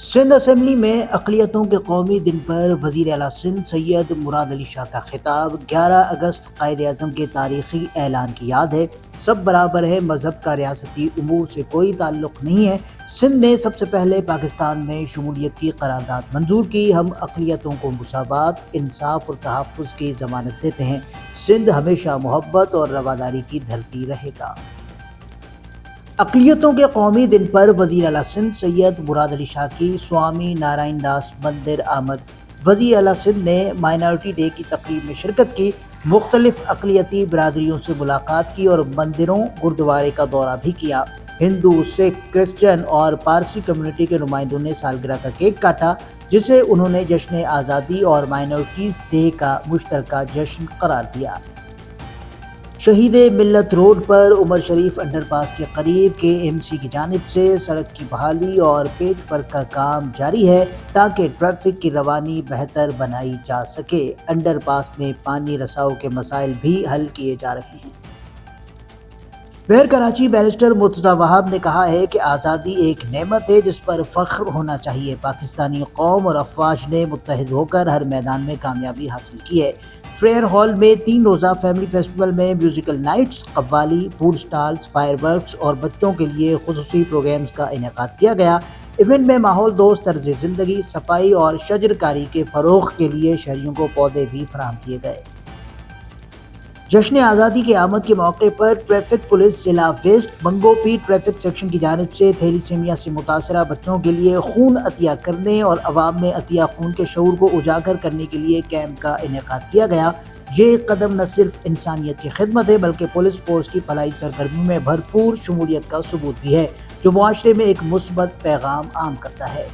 Sindh assembly میں اقلیتوں کے قومی دن پر وزیر اعلیٰ سندھ سید مراد علی شاہ کا خطاب 11 اگست قائد اعظم کے تاریخی اعلان کی یاد ہے۔ سب برابر ہے، مذہب کا ریاستی امور سے کوئی تعلق نہیں ہے۔ سندھ نے سب سے پہلے پاکستان میں شمولیت کی قرارداد منظور کی۔ ہم اقلیتوں کو مساوات، انصاف اور تحفظ کی ضمانت دیتے ہیں۔ سندھ ہمیشہ محبت اور رواداری کی دھرتی رہے گا۔ اقلیتوں کے قومی دن پر وزیر اعلیٰ سندھ سید مراد علی شاہ کی سوامی نارائن داس مندر آمد۔ وزیر اعلیٰ سندھ نے مائنارٹی ڈے کی تقریب میں شرکت کی، مختلف اقلیتی برادریوں سے ملاقات کی اور مندروں گردوارے کا دورہ بھی کیا۔ ہندو، سکھ، کرسچن اور پارسی کمیونٹی کے نمائندوں نے سالگرہ کا کیک کاٹا، جسے انہوں نے جشن آزادی اور مائنارٹیز ڈے کا مشترکہ جشن قرار دیا۔ شہید ملت روڈ پر عمر شریف انڈر پاس کے قریب KMC کی جانب سے سڑک کی بحالی اور پیچ ورک کا کام جاری ہے تاکہ ٹریفک کی روانی بہتر بنائی جا سکے۔ انڈر پاس میں پانی رساؤ کے مسائل بھی حل کیے جا رہے ہیں۔ میئر کراچی بیرسٹر مرتضیٰ وہاب نے کہا ہے کہ آزادی ایک نعمت ہے جس پر فخر ہونا چاہیے۔ پاکستانی قوم اور افواج نے متحد ہو کر ہر میدان میں کامیابی حاصل کی ہے۔ فیئر ہال میں 3 روزہ فیملی فیسٹیول میں میوزیکل نائٹس، قوالی، فوڈ سٹالز، فائر ورکس اور بچوں کے لیے خصوصی پروگرامز کا انعقاد کیا گیا۔ ایونٹ میں ماحول دوست طرز زندگی، صفائی اور شجر کاری کے فروغ کے لیے شہریوں کو پودے بھی فراہم کیے گئے۔ جشن آزادی کے آمد کے موقع پر ٹریفک پولیس ضلع ویسٹ منگو پی ٹریفک سیکشن کی جانب سے تھیلیسیمیا سے متاثرہ بچوں کے لیے خون عطیہ کرنے اور عوام میں عطیہ خون کے شعور کو اجاگر کرنے کے لیے کیمپ کا انعقاد کیا گیا۔ یہ قدم نہ صرف انسانیت کی خدمت ہے بلکہ پولیس فورس کی فلاحی سرگرمیوں میں بھرپور شمولیت کا ثبوت بھی ہے، جو معاشرے میں ایک مثبت پیغام عام کرتا ہے۔